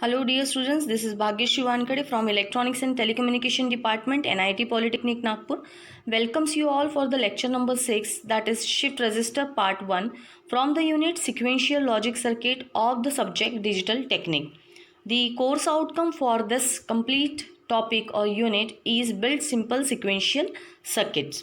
Hello dear students, this is Bhagyashree Wankade from Electronics and Telecommunication Department, NIT Polytechnic Nagpur. Welcomes you all for the lecture number 6, that is Shift Register Part 1 from the unit Sequential Logic Circuit of the subject Digital Technique. The course outcome for this complete topic or unit is build simple sequential circuits.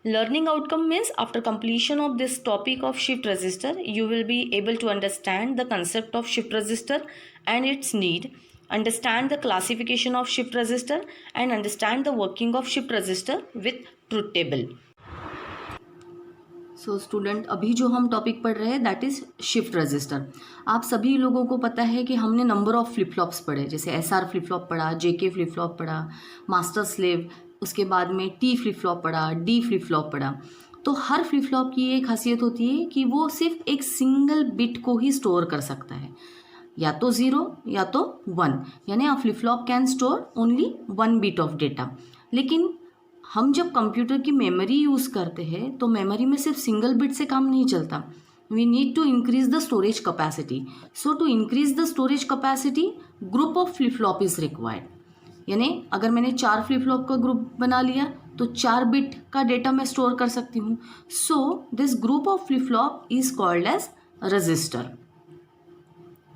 Learning outcome means after completion of this topic of shift register, you will be able to understand the concept of shift register and its need, understand the classification of shift register and understand the working of shift register with truth table. So student अभी जो हम topic पढ़ रहे हैं that is shift register. आप सभी लोगों को पता है कि हमने नंबर ऑफ फ्लिप फ्लॉप्स पढ़े, जैसे एसआर फ्लिप फ्लॉप पढ़ा, जेके फ्लिप फ्लॉप पढ़ा, मास्टर स्लेव, उसके बाद में टी फ्लिप फ्लॉप पढ़ा, डी फ्लिप फ्लॉप पढ़ा. तो हर फ्लिप फ्लॉप की एक खासियत होती है कि वो सिर्फ एक सिंगल बिट को ही स्टोर कर सकता है, या तो 0 या तो 1, यानी a flip flop can store only 1 bit of data. लेकिन हम जब कंप्यूटर की मेमोरी यूज़ करते हैं तो मेमोरी में सिर्फ सिंगल बिट से काम नहीं चलता. We need to increase the storage capacity. So to increase the storage capacity group of flip flop is required. यानी अगर मैंने 4 फ्लिप फ्लॉप का ग्रुप बना लिया तो 4 बिट का डेटा मैं स्टोर कर सकती हूँ. So this group of flip flop is called as register.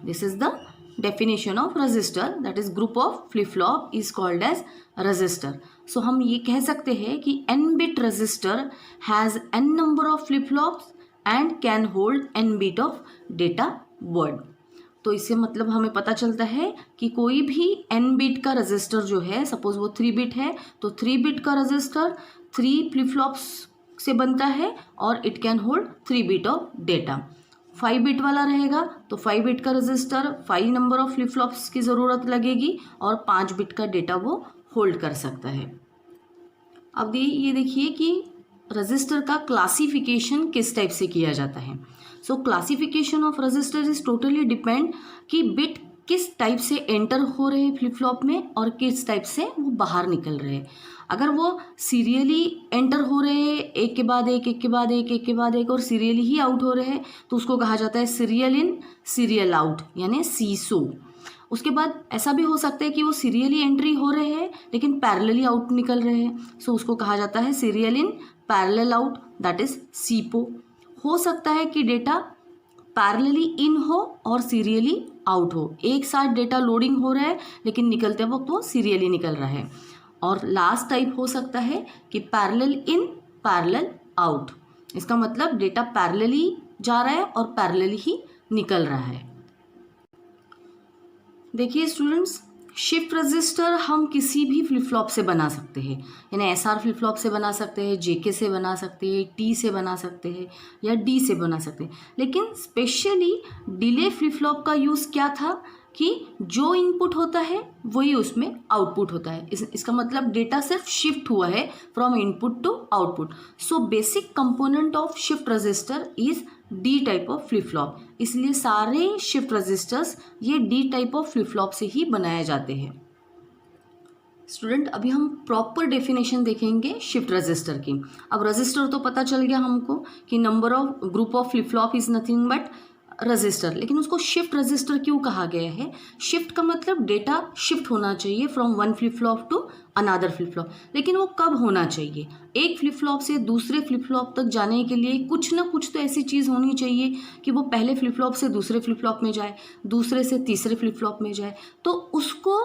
This is the definition of resistor, that is group of flip flop is called as resistor. So हम ये कह सकते हैं कि n bit resistor has n number of flip flops and can hold n bit of data word. तो इससे मतलब हमें पता चलता है कि कोई भी n बिट का रजिस्टर जो है, सपोज वो 3 बिट है तो 3 बिट का रजिस्टर 3 फ्लिप फ्लॉप्स से बनता है और it can hold 3 bit of data. 5 bit वाला रहेगा तो 5 बिट का register 5 number of flip flops की ज़रूरत लगेगी और 5 बिट का डेटा वो होल्ड कर सकता है. अब ये देखिए कि रजिस्टर का क्लासिफिकेशन किस टाइप से किया जाता है. सो classification of register is totally depend कि बिट किस टाइप से एंटर हो रहे हैं फ्लिप फ्लॉप में और किस टाइप से वो बाहर निकल रहे हैं. अगर वो सीरियली एंटर हो रहे हैं, एक के बाद एक, एक के बाद एक, एक के बाद एक, और सीरियली ही आउट हो रहे हैं तो उसको कहा जाता है सीरियल इन सीरियल आउट, यानी सीसो. उसके बाद ऐसा भी हो सकता है कि वो सीरियली एंट्री हो रहे हैं लेकिन पैरेलली आउट निकल रहे हैं, सो उसको कहा जाता है serial in parallel out, that is सीपो. हो सकता है कि डेटा पैरेलली इन हो और सीरियली आउट हो, एक साथ डेटा लोडिंग हो रहा है लेकिन निकलते वक्त वो सीरियली निकल रहा है. और लास्ट टाइप हो सकता है कि पैरेलल इन पैरेलल आउट, इसका मतलब डेटा पैरेलली जा रहा है और पैरेलली ही निकल रहा है. देखिए स्टूडेंट्स, शिफ्ट रजिस्टर हम किसी भी फ्लिप फ्लॉप से बना सकते हैं, यानी एसआर फ्लिप फ्लॉप से बना सकते हैं, जेके से बना सकते हैं, टी से बना सकते हैं या डी से बना सकते हैं. लेकिन स्पेशली डिले फ्लिप फ्लॉप का यूज़ क्या था कि जो इनपुट होता है वही उसमें आउटपुट होता है. इसका मतलब डेटा सिर्फ शिफ्ट हुआ है from input to output. So basic component of shift register is D type of flip flop. इसलिए सारे शिफ्ट रजिस्टर्स ये D type of flip flop से ही बनाए जाते हैं. स्टूडेंट, अभी हम प्रॉपर डेफिनेशन देखेंगे शिफ्ट रजिस्टर की. अब रजिस्टर तो पता चल गया हमको कि number of group of flip flop is nothing but register. लेकिन उसको शिफ्ट रजिस्टर क्यों कहा गया है? शिफ्ट का मतलब डेटा शिफ्ट होना चाहिए from one flip flop to another flip flop. लेकिन वो कब होना चाहिए? एक फ्लिप फ्लॉप से दूसरे फ्लिप फ्लॉप तक जाने के लिए कुछ ना कुछ तो ऐसी चीज़ होनी चाहिए कि वो पहले फ्लिप फ्लॉप से दूसरे फ्लिप फ्लॉप में जाए, दूसरे से तीसरे फ्लिप फ्लॉप में जाए. तो उसको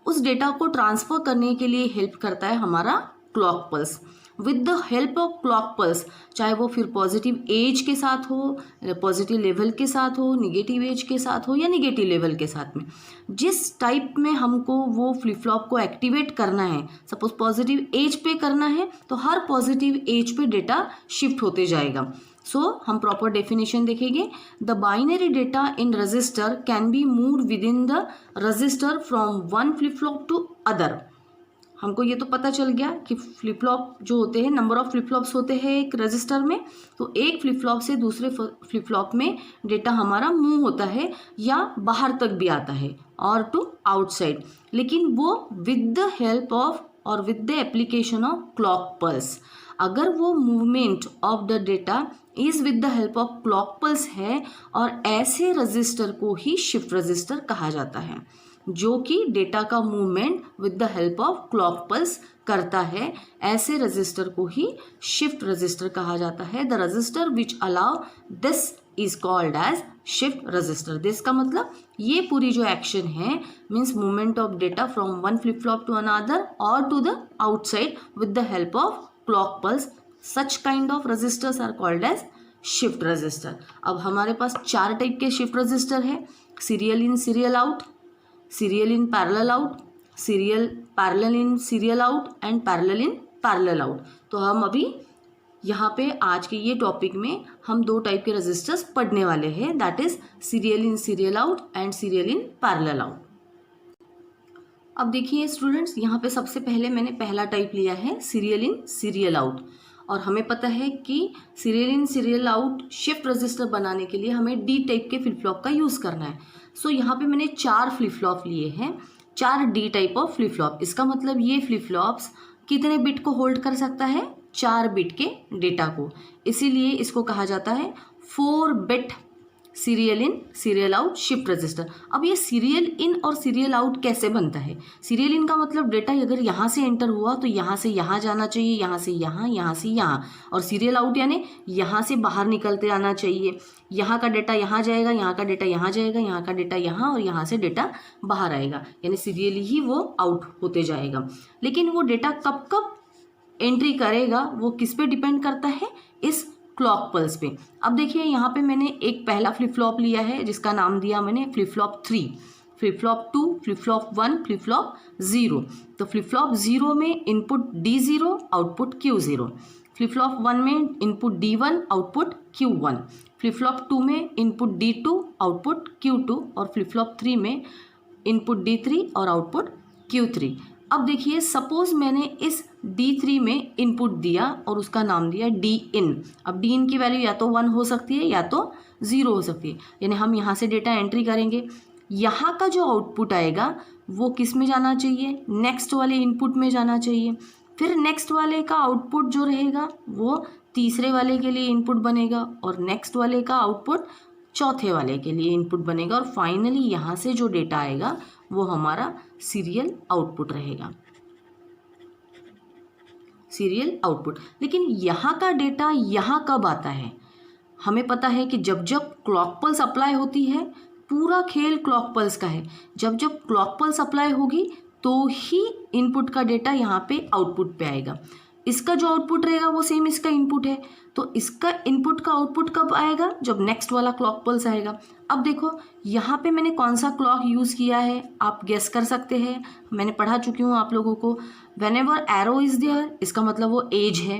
उस डेटा को ट्रांसफ़र करने के लिए हेल्प करता है हमारा clock pulse. With the help of clock pulse, चाहे वो फिर पॉजिटिव एज के साथ हो, पॉजिटिव लेवल के साथ हो, निगेटिव एज के साथ हो या निगेटिव लेवल के साथ में, जिस टाइप में हमको वो फ्लिप फ्लॉप को एक्टिवेट करना है, सपोज पॉजिटिव एज पे करना है तो हर पॉजिटिव एज पे डेटा शिफ्ट होते जाएगा. सो हम प्रॉपर डेफिनेशन देखेंगे. The binary data in register can be moved within the register from one flip flop to other. हमको ये तो पता चल गया कि फ्लिप फ्लॉप जो होते हैं, नंबर ऑफ फ्लिप फ्लॉप्स होते हैं एक रजिस्टर में, तो एक फ्लिप फ्लॉप से दूसरे फ्लिप फ्लॉप में डेटा हमारा मूव होता है या बाहर तक भी आता है और टू आउटसाइड. लेकिन वो विद द हेल्प ऑफ और with the application of clock pulse. अगर वो movement of the data is with the help of clock pulse है, और ऐसे रजिस्टर को ही शिफ्ट रजिस्टर कहा जाता है, जो कि डेटा का movement with the help of clock pulse करता है। ऐसे रजिस्टर को ही शिफ्ट रजिस्टर कहा जाता है। The register which allow this is called as shift register. This का मतलब ये पूरी जो एक्शन है means movement of data from one flip flop to another और to the outside with the help of clock pulse. Such kind of registers are called as shift register. अब हमारे पास 4 टाइप के शिफ्ट रजिस्टर है, serial in serial out, serial in parallel out, serial parallel in serial out and parallel in parallel out. तो हम अभी यहाँ पे आज के ये टॉपिक में हम 2 टाइप के रजिस्टर्स पढ़ने वाले हैं, that is serial in serial out and serial in parallel out. अब देखिए स्टूडेंट्स, यहाँ पे सबसे पहले मैंने पहला टाइप लिया है सीरियल इन सीरियल आउट, और हमें पता है कि serial in serial out shift register बनाने के लिए हमें डी टाइप के फ्लिप फ्लॉप का यूज़ करना है। सो यहाँ पे मैंने 4 फ्लिप फ्लॉप लिए हैं, 4 D type of flip flop. इसका मतलब ये फ्लिप फ्लॉप्स कितने बिट को होल्ड कर सकता है, 4 बिट के डेटा को, इसीलिए इसको कहा जाता है 4 bit serial in serial out shift register. अब ये सीरियल इन और सीरियल आउट कैसे बनता है? सीरियल इन का मतलब डेटा अगर यहाँ से एंटर हुआ तो यहाँ से यहाँ जाना चाहिए, यहाँ से यहाँ, यहाँ से यहाँ, और सीरियल आउट यानी यहाँ से बाहर निकलते आना चाहिए। यहाँ का डेटा यहाँ जाएगा, यहाँ का डेटा यहाँ जाएगा, यहाँ का डेटा यहाँ, और यहाँ से डेटा बाहर आएगा, यानी सीरियली ही वो आउट होते जाएगा। लेकिन वो डेटा कब कब एंट्री करेगा वो किस पे डिपेंड करता है? इस क्लॉक पल्स पे। अब देखिए यहाँ पे मैंने एक पहला फ्लिप फ्लॉप लिया है जिसका नाम दिया मैंने flip flop 3, flip flop 2, flip flop 1, flip flop 0। तो फ्लिप फ्लॉप 0 में input D0 output Q0, flip flop 1 में input D1 output Q1, flip flop 2 में इनपुट D2 आउटपुट Q2, और फ्लिप फ्लॉप 3 में इनपुट D3 और आउटपुट Q3। अब देखिए suppose मैंने इस D3 में इनपुट दिया और उसका नाम दिया D in। अब D in की वैल्यू या तो 1 हो सकती है या तो 0 हो सकती है, यानी हम यहाँ से डेटा एंट्री करेंगे। यहाँ का जो आउटपुट आएगा वो किस में जाना चाहिए? नेक्स्ट वाले इनपुट में जाना चाहिए। फिर नेक्स्ट वाले का आउटपुट जो रहेगा वो तीसरे वाले के लिए इनपुट बनेगा, और नेक्स्ट वाले का आउटपुट चौथे वाले के लिए इनपुट बनेगा, और फाइनली यहाँ से जो डेटा आएगा वो हमारा सीरियल आउटपुट रहेगा, सीरियल आउटपुट। लेकिन यहाँ का डेटा यहाँ कब आता है? हमें पता है कि जब जब क्लॉक पल्स अप्लाई होती है, पूरा खेल क्लॉक पल्स का है। जब जब क्लॉक पल्स अप्लाई होगी तो ही इनपुट का डेटा यहाँ पे आउटपुट पे आएगा। इसका जो आउटपुट रहेगा वो सेम इसका इनपुट है, तो इसका इनपुट का आउटपुट कब आएगा? जब नेक्स्ट वाला क्लॉक पल्स आएगा। अब देखो यहाँ पे मैंने कौन सा क्लॉक यूज़ किया है, आप गेस कर सकते हैं, मैंने पढ़ा चुकी हूँ आप लोगों को। व्हेनेवर एरो इज़ देयर इसका मतलब वो एज है,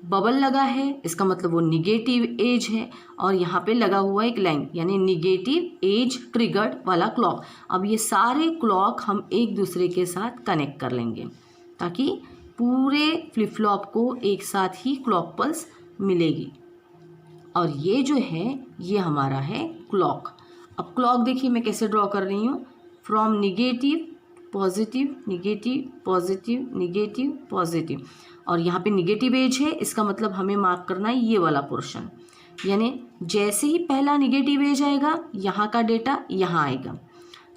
बबल लगा है इसका मतलब वो निगेटिव एज है, और यहाँ पे लगा हुआ एक लाइन यानी निगेटिव एज ट्रिगर्ड वाला क्लॉक। अब ये सारे क्लॉक हम एक दूसरे के साथ कनेक्ट कर लेंगे ताकि पूरे फ्लिप फ्लॉप को एक साथ ही क्लॉक पल्स मिलेगी, और ये जो है ये हमारा है क्लॉक। अब क्लॉक देखिए मैं कैसे ड्रॉ कर रही हूँ, from negative positive negative positive negative positive, और यहाँ पे निगेटिव एज है इसका मतलब हमें मार्क करना है ये वाला पोर्शन, यानी जैसे ही पहला निगेटिव एज आएगा यहाँ का डेटा यहाँ आएगा,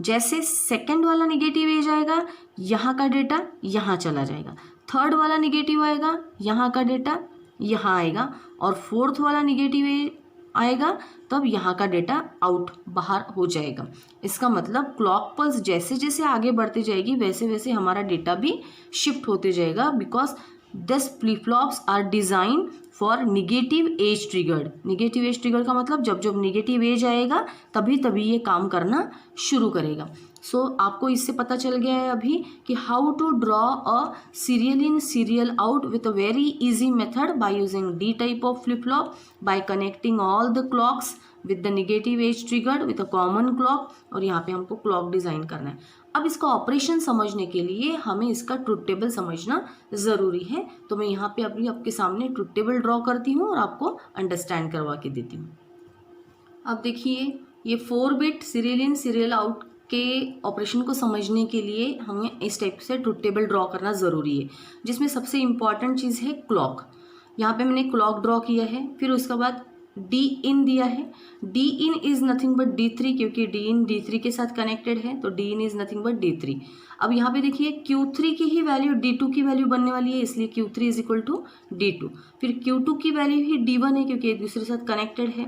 जैसे सेकंड वाला निगेटिव एज आएगा यहाँ का डेटा यहाँ चला जाएगा, थर्ड वाला निगेटिव आएगा यहाँ का डेटा यहाँ आएगा, और फोर्थ वाला निगेटिव एज आएगा तब यहाँ का डेटा आउट बाहर हो जाएगा। इसका मतलब क्लॉक पल्स जैसे जैसे आगे बढ़ती जाएगी वैसे वैसे हमारा डेटा भी शिफ्ट होते जाएगा, because this flip flops are design for negative edge triggered. Negative edge trigger का मतलब जब जब निगेटिव एज आएगा तभी तभी ये काम करना शुरू करेगा। सो आपको इससे पता चल गया है अभी कि how to draw a serial in serial out with a very easy method by using D type of flip flop by connecting all the clocks with the negative edge triggered with a common clock, और यहाँ पे हमको clock design करना है। अब इसका operation समझने के लिए हमें इसका ट्रुथ टेबल समझना ज़रूरी है, तो मैं यहाँ पे अभी आपके सामने ट्रुथ टेबल ड्रॉ करती हूँ और आपको अंडरस्टैंड करवा के देती हूँ। अब देखिए ये 4 bit serial in serial out के ऑपरेशन को समझने के लिए हमें इस टाइप से ट्रुथ टेबल ड्रॉ करना ज़रूरी है, जिसमें सबसे इम्पॉर्टेंट चीज़ है क्लॉक। यहाँ पे मैंने क्लॉक ड्रॉ किया है, फिर उसके बाद डी इन दिया है। D in is nothing but D3, क्योंकि डी इन D3 के साथ कनेक्टेड है, तो D in is nothing but D3। अब यहाँ पे देखिए Q3 की ही वैल्यू D2 की वैल्यू बनने वाली है, इसलिए Q3 is equal to D2। फिर Q2 की वैल्यू ही D1 है, क्योंकि एक दूसरे के साथ कनेक्टेड है,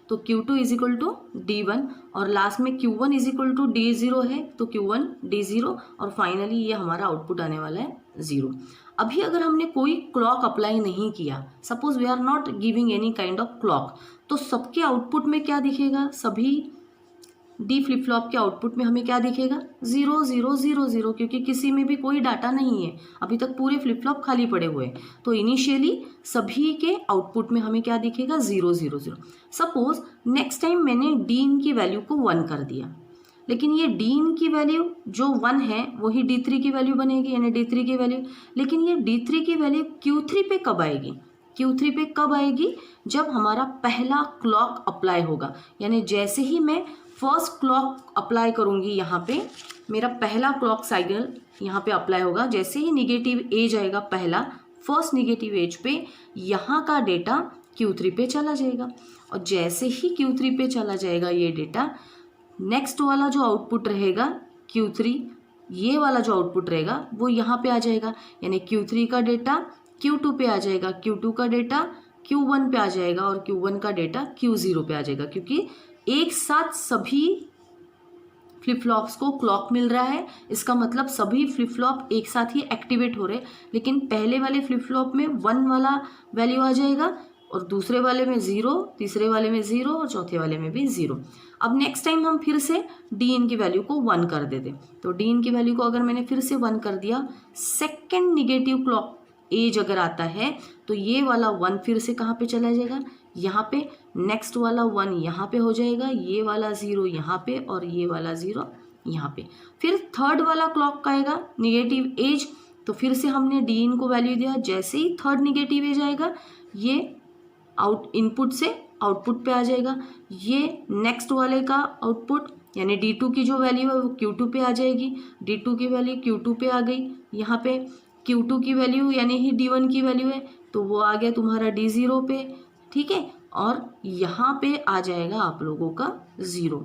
तो Q2 is equal to D1। और लास्ट में Q1 is equal to D0 है, तो Q1 D0, और फाइनली ये हमारा आउटपुट आने वाला है 0। अभी अगर हमने कोई क्लॉक अप्लाई नहीं किया, suppose we are not giving any kind of clock, तो सबके आउटपुट में क्या दिखेगा, सभी डी फ्लिप फ्लॉप के आउटपुट में हमें क्या दिखेगा, 0 0 0 0, क्योंकि किसी में भी कोई डाटा नहीं है, अभी तक पूरे फ्लिप फ्लॉप खाली पड़े हुए हैं। तो इनिशियली सभी के आउटपुट में हमें क्या दिखेगा, 0 0 0। सपोज नेक्स्ट टाइम मैंने डी इन की वैल्यू को 1 कर दिया, लेकिन ये डी इन की वैल्यू जो 1 है वही D3 की वैल्यू बनेगी, यानी D3 की वैल्यू। लेकिन ये D3 की वैल्यू Q3 पे कब आएगी, Q3 पे कब आएगी, जब हमारा पहला क्लॉक अप्लाई होगा। यानी जैसे ही मैं फर्स्ट क्लॉक अप्लाई करूँगी, यहाँ पे मेरा पहला क्लॉक साइकिल यहाँ पे अप्लाई होगा, जैसे ही निगेटिव एज आएगा पहला, फर्स्ट निगेटिव एज पे यहाँ का डेटा Q3 पे चला जाएगा, और जैसे ही Q3 पे चला जाएगा ये डेटा, नेक्स्ट वाला जो आउटपुट रहेगा Q3, ये वाला जो आउटपुट रहेगा वो यहाँ पे आ जाएगा, यानी Q3 का डेटा Q2 पे आ जाएगा, Q2 का डेटा Q1 पे आ जाएगा, और Q1 का डेटा Q0 पे आ जाएगा, क्योंकि एक साथ सभी फ्लिप फ्लॉप्स को क्लॉक मिल रहा है। इसका मतलब सभी फ्लिप फ्लॉप एक साथ ही एक्टिवेट हो रहे हैं, लेकिन पहले वाले फ्लिप फ्लॉप में 1 वाला वैल्यू आ जाएगा, और दूसरे वाले में 0, तीसरे वाले में 0, और चौथे वाले में भी 0। अब नेक्स्ट टाइम हम फिर से डी इन की वैल्यू को 1 कर देते, तो डी इन की वैल्यू को अगर मैंने फिर से 1 कर दिया, सेकेंड निगेटिव क्लॉक एज अगर आता है, तो ये वाला 1 फिर से कहाँ पे चला जाएगा, यहाँ पे, नेक्स्ट वाला 1 यहाँ पे हो जाएगा, ये वाला 0 यहाँ पे, और ये वाला 0 यहाँ पे। फिर थर्ड वाला क्लॉक का आएगा निगेटिव एज, तो फिर से हमने डी इन को वैल्यू दिया, जैसे ही थर्ड निगेटिव एज आएगा, ये इनपुट से आउटपुट पे आ जाएगा, ये नेक्स्ट वाले का आउटपुट यानी D2 की जो वैल्यू है वो Q2 पे आ जाएगी, D2 की वैल्यू Q2 पे आ गई, यहाँ पे Q2 की वैल्यू यानी ही D1 की वैल्यू है, तो वो आ गया तुम्हारा D0 पे, ठीक है, और यहाँ पे आ जाएगा आप लोगों का 0।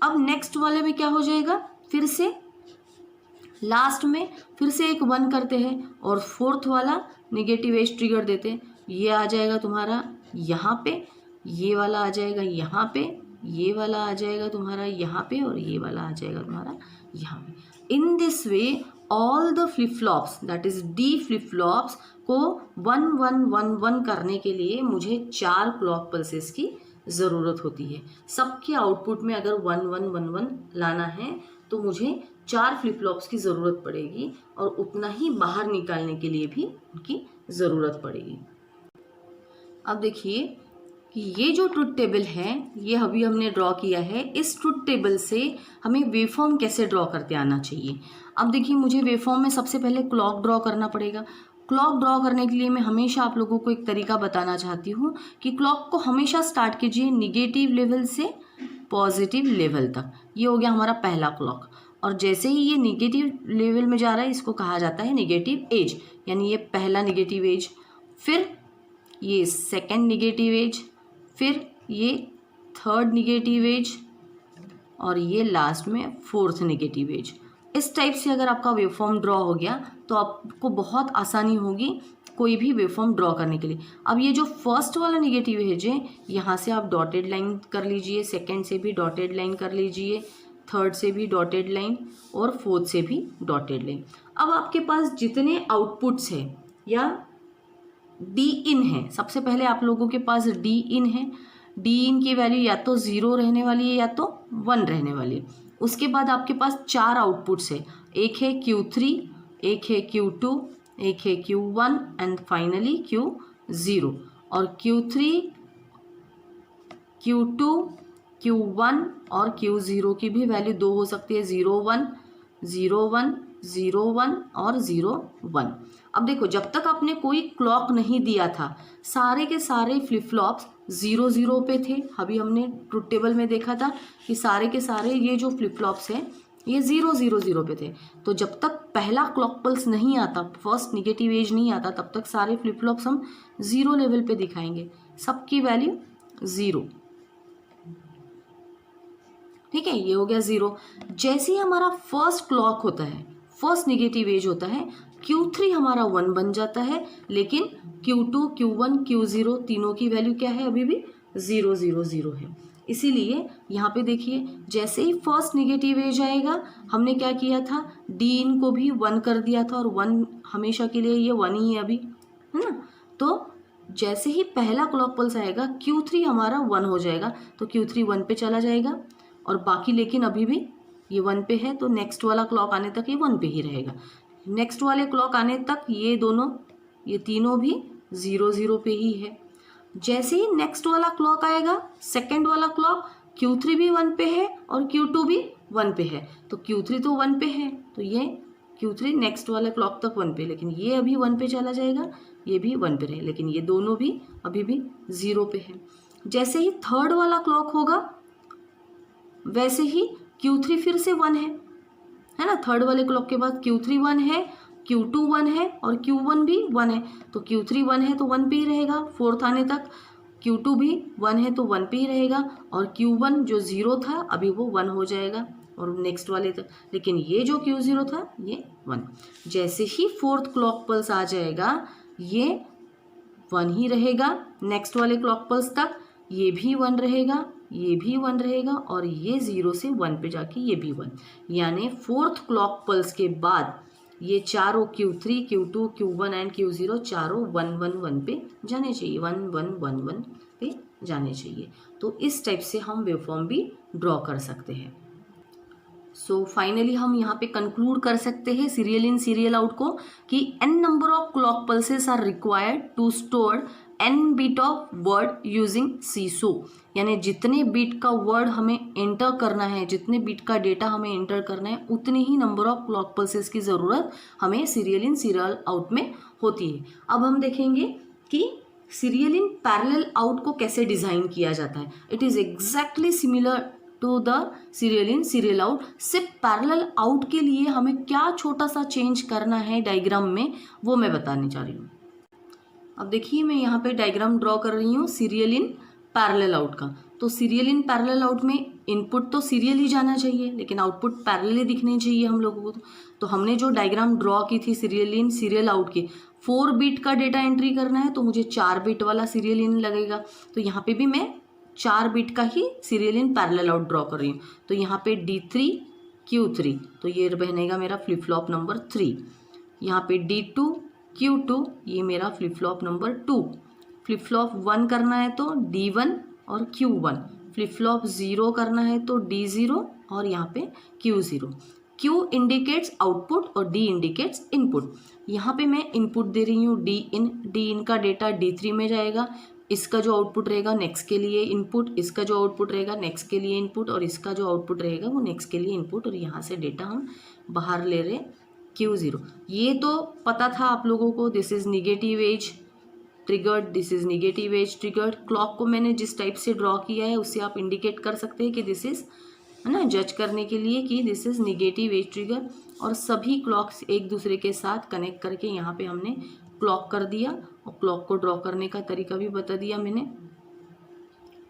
अब नेक्स्ट वाले में क्या हो जाएगा, फिर से लास्ट में फिर से एक 1 करते हैं, और फोर्थ वाला निगेटिव एज ट्रिगर देते हैं, ये आ जाएगा तुम्हारा यहाँ पे, ये वाला आ जाएगा यहाँ पे, ये वाला आ जाएगा तुम्हारा यहाँ पे, और ये वाला आ जाएगा तुम्हारा यहाँ पे। In this way all the flip flops, that is D flip flops को 1 1 1 1 करने के लिए मुझे 4 क्लॉक पल्सेस की ज़रूरत होती है। सबके आउटपुट में अगर 1 1 1 1 लाना है तो मुझे 4 फ्लिप फ्लॉप्स की ज़रूरत पड़ेगी, और उतना ही बाहर निकालने के लिए भी उनकी ज़रूरत पड़ेगी। अब देखिए कि ये जो ट्रुथ टेबल है ये अभी हमने ड्रॉ किया है, इस ट्रुथ टेबल से हमें वेवफॉर्म कैसे ड्रॉ करते आना चाहिए। अब देखिए मुझे वेवफॉर्म में सबसे पहले क्लॉक ड्रॉ करना पड़ेगा। क्लॉक ड्रॉ करने के लिए मैं हमेशा आप लोगों को एक तरीका बताना चाहती हूँ कि क्लॉक को हमेशा स्टार्ट कीजिए निगेटिव लेवल से पॉजिटिव लेवल तक। ये हो गया हमारा पहला क्लॉक, और जैसे ही ये निगेटिव लेवल में जा रहा है इसको कहा जाता है निगेटिव एज, यानी ये पहला निगेटिव एज, फिर ये सेकेंड निगेटिव एज, फिर ये थर्ड निगेटिव एज, और ये लास्ट में फोर्थ निगेटिव एज। इस टाइप से अगर आपका वेवफॉर्म ड्रॉ हो गया तो आपको बहुत आसानी होगी कोई भी वेवफॉर्म ड्रॉ करने के लिए। अब ये जो फर्स्ट वाला निगेटिव एज है यहाँ से आप डॉटेड लाइन कर लीजिए, सेकेंड से भी डॉटेड लाइन कर लीजिए, थर्ड से भी डॉटेड लाइन, और फोर्थ से भी डॉटेड लाइन। अब आपके पास जितने आउटपुट्स हैं या डी इन है, सबसे पहले आप लोगों के पास डी इन है, डी इन की वैल्यू या तो 0 रहने वाली है या तो 1 रहने वाली है। उसके बाद आपके पास 4 आउटपुट्स है, एक है Q3, एक है Q2, एक है Q1 एंड फाइनली Q0। और Q3, Q2, Q1 और Q0 की भी वैल्यू 2 हो सकती है, 0 1 0 1 0 1 और 0 1। अब देखो जब तक आपने कोई क्लॉक नहीं दिया था सारे के सारे फ्लिप फ्लॉप्स 0 0 पे थे। अभी हमने ट्रुथ टेबल में देखा था कि सारे के सारे ये जो फ्लिप फ्लॉप्स हैं ये 0 0 0 पे थे। तो जब तक पहला क्लॉक पल्स नहीं आता, फर्स्ट निगेटिव एज नहीं आता, तब तक सारे फ्लिप फ्लॉप्स हम 0 लेवल पे दिखाएंगे, सबकी वैल्यू 0। ठीक है, ये हो गया 0। जैसे ही हमारा फर्स्ट क्लॉक होता है, फर्स्ट निगेटिव एज होता है, Q3 हमारा 1 बन जाता है, लेकिन Q2 Q1 Q0 तीनों की वैल्यू क्या है, अभी भी 0 0 0 है। इसीलिए यहाँ पे देखिए, जैसे ही फर्स्ट निगेटिव एज आएगा, हमने क्या किया था, डी इन को भी 1 कर दिया था, और 1 हमेशा के लिए ये 1 ही है अभी, है ना। तो जैसे ही पहला क्लॉक पल्स आएगा, Q3 हमारा 1 हो जाएगा, तो Q3 1 पे चला जाएगा, और बाकी लेकिन अभी भी ये 1 पे है, तो नेक्स्ट वाला क्लॉक आने तक ये 1 पे ही रहेगा। नेक्स्ट वाले क्लॉक आने तक ये दोनों, ये तीनों भी 0 0 पे ही है। जैसे ही नेक्स्ट वाला क्लॉक आएगा, सेकेंड वाला क्लॉक, Q3 भी 1 पे है और Q2 भी 1 पे है, तो Q3 तो 1 पे है, तो ये Q3 नेक्स्ट वाले क्लॉक तक 1 पे, लेकिन ये अभी 1 पे चला जाएगा, ये भी 1 पे रहे, लेकिन ये दोनों भी अभी भी 0 पे है। जैसे ही थर्ड वाला क्लॉक होगा, वैसे ही Q3 फिर से 1 है ना। थर्ड वाले क्लॉक के बाद Q3 1 है, Q2 1 है और Q1 भी 1 है, तो Q3 1 है तो 1 पे ही रहेगा। फोर्थ आने तक Q2 भी 1 है तो 1 पे ही रहेगा, और Q1 जो 0 था अभी वो 1 हो जाएगा, और नेक्स्ट वाले तक, लेकिन ये जो Q0 था ये 1। जैसे ही फोर्थ क्लॉक पल्स आ जाएगा, ये 1 ही रहेगा, नेक्स्ट वाले क्लॉक पल्स तक ये भी 1 रहेगा, ये भी 1 रहेगा, और ये 0 से 1 पे जाके ये भी 1। यानी फोर्थ क्लॉक पल्स के बाद ये चारों Q3 Q2 Q1 and Q0 चारों 1 1 1 पे जाने चाहिए, 1 1 1 1 पे जाने चाहिए। तो इस टाइप से हम वेवफॉर्म भी ड्रॉ कर सकते हैं। सो फाइनली हम यहाँ पे कंक्लूड कर सकते हैं सीरियल इन सीरियल आउट को, कि n number of clock pulses are required to store n bit of word using SISO. यानी जितने बीट का वर्ड हमें एंटर करना है, जितने बीट का डेटा हमें एंटर करना है, उतने ही नंबर ऑफ क्लॉक पल्सेस की ज़रूरत हमें सीरियल इन सीरियल आउट में होती है। अब हम देखेंगे कि सीरियल इन पैरेलल आउट को कैसे डिज़ाइन किया जाता है। It is exactly similar to the serial in serial out, सिर्फ पैरेलल आउट के लिए हमें क्या छोटा सा चेंज करना है डायग्राम में, वो मैं बताने जा रही हूँ। अब देखिए, मैं यहाँ पे डायग्राम ड्रॉ कर रही हूँ सीरियल इन पैरेलल आउट का। तो सीरियल इन पैरेलल आउट में इनपुट तो सीरियल ही जाना चाहिए, लेकिन आउटपुट पैरेलल ही दिखने चाहिए हम लोगों को। तो हमने जो डायग्राम ड्रॉ की थी सीरियल इन सीरियल आउट की, 4 बीट का डेटा एंट्री करना है, तो मुझे 4 बीट वाला सीरियल इन लगेगा। तो यहाँ पे भी मैं 4 बीट का ही serial in parallel out draw कर रही हूँ। तो यहाँ पे D3 Q3, तो ये बनेगा मेरा फ्लिप फ्लॉप नंबर 3। यहाँ पे D2 Q2, ये मेरा flip flop number 2। Flip flop 1 करना है तो D1 और Q1, फ्लिप फ्लॉप 0 करना है तो D0 और यहाँ पे Q0। Q इंडिकेट्स आउटपुट और D इंडिकेट्स इनपुट। यहाँ पे मैं इनपुट दे रही हूँ D इन का डेटा D3 में जाएगा, इसका जो आउटपुट रहेगा नेक्स्ट के लिए इनपुट, इसका जो आउटपुट रहेगा नेक्स्ट के लिए इनपुट, और इसका जो आउटपुट रहेगा वो नेक्स्ट के लिए इनपुट, और यहाँ से डेटा हम बाहर ले रहे Q0। ये तो पता था आप लोगों को, this is negative edge triggered, this is negative edge triggered. Clock को मैंने जिस टाइप से ड्रॉ किया है उससे आप इंडिकेट कर सकते हैं कि दिस इज़, है ना, जज करने के लिए कि this is negative edge trigger. और सभी क्लॉक्स एक दूसरे के साथ कनेक्ट करके यहाँ पे हमने क्लॉक कर दिया, और क्लॉक को ड्रॉ करने का तरीका भी बता दिया मैंने।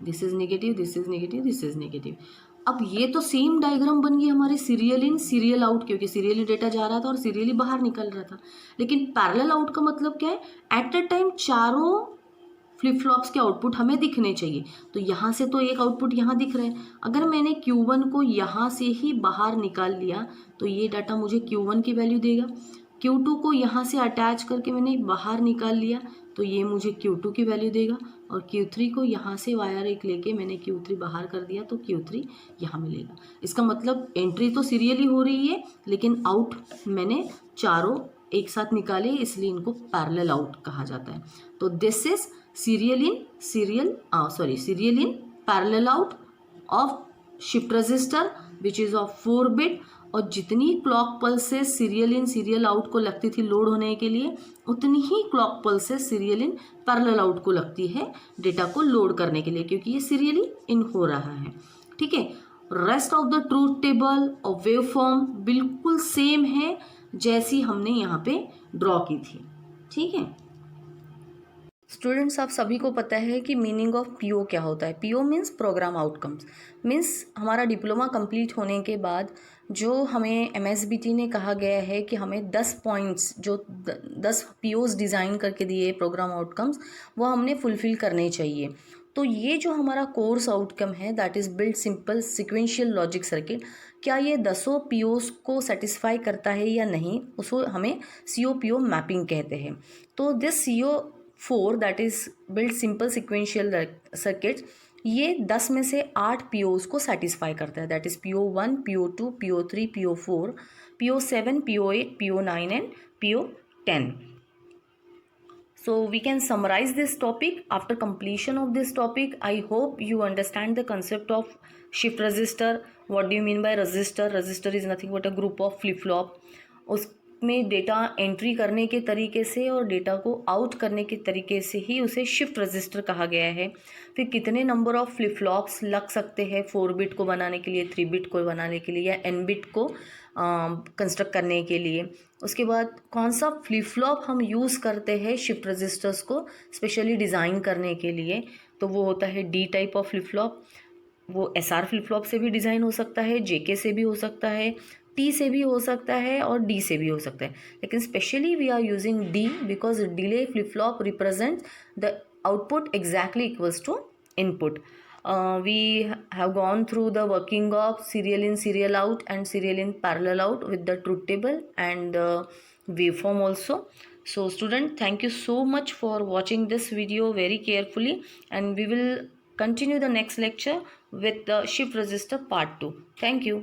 This is negative, this is negative, this is negative. अब ये तो सेम डायग्राम बन गई हमारे सीरियल इन सीरियल आउट, क्योंकि सीरियली डेटा जा रहा था और सीरियली बाहर निकल रहा था। लेकिन पैरेलल आउट का मतलब क्या है, एट अ टाइम चारों फ्लिप फ्लॉप्स के आउटपुट हमें दिखने चाहिए। तो यहाँ से तो एक आउटपुट यहाँ दिख रहा है, अगर मैंने Q1 को यहाँ से ही बाहर निकाल लिया तो ये डाटा मुझे Q1 की वैल्यू देगा। Q2 को यहाँ से अटैच करके मैंने बाहर निकाल लिया तो ये मुझे Q2 की वैल्यू देगा, और Q3 को यहाँ से वायर एक लेके मैंने Q3 बाहर कर दिया तो Q3 यहाँ मिलेगा। इसका मतलब एंट्री तो सीरियली हो रही है, लेकिन आउट मैंने चारों एक साथ निकाले, इसलिए इनको पैरेलल आउट कहा जाता है। तो this is serial in parallel out of shift register which is of 4 bit. और जितनी clock pulses serial in serial out को लगती थी लोड होने के लिए, उतनी ही clock pulses serial in parallel out को लगती है डेटा को लोड करने के लिए, क्योंकि ये सीरियली इन हो रहा है। ठीक है, rest of the truth table और वेव फॉर्म बिल्कुल सेम है जैसी हमने यहाँ पे ड्रॉ की थी, ठीक है। स्टूडेंट्स, आप सभी को पता है कि मीनिंग ऑफ पीओ क्या होता है। PO means program outcomes, means हमारा डिप्लोमा कंप्लीट होने के बाद जो हमें एमएसबीटी ने कहा गया है कि हमें 10 पॉइंट्स, जो 10 पीओज डिज़ाइन करके दिए प्रोग्राम आउटकम्स, वो हमने फुलफिल करने चाहिए। तो ये जो हमारा कोर्स आउटकम है that is build simple sequential logic circuit, क्या ये 10 पीओज को सेटिस्फाई करता है या नहीं, उसको हमें सीओ पीओ मैपिंग कहते हैं। तो this CO4 that is build simple sequential circuit, ये 10 में से 8 पीओज को सेटिस्फाई करता है, that is PO1, PO2, PO3, PO4, PO7, PO8, PO9 and PO10. So we can summarize this topic. After completion of this topic, I hope you understand the concept of shift register. What do you mean by resistor? Resistor is nothing but a group of flip-flop. उसमें data entry करने के तरीके से और data को out करने के तरीके से ही उसे शिफ्ट रजिस्टर कहा गया है। फिर कितने नंबर ऑफ फ्लिप फ्लॉप्स लग सकते हैं 4 बिट को बनाने के लिए, 3 बिट को बनाने के लिए, या n बिट को कंस्ट्रक्ट करने के लिए। उसके बाद कौन सा फ्लिप फ्लॉप हम यूज़ करते हैं शिफ्ट रजिस्टर्स को स्पेशली डिज़ाइन करने के लिए, तो वो होता है D type of flip flop. वो SR फ्लिप फ्लॉप से भी डिज़ाइन हो सकता है, JK से भी हो सकता है, T से भी हो सकता है और D से भी हो सकता है, लेकिन specially we are using D because delay flip flop represent the output exactly equals to input. We have gone through the working of serial in, serial out and serial in, parallel out with the truth table and waveform also. So student, thank you so much for watching this video very carefully, and we will continue the next lecture with the shift register part 2. Thank you.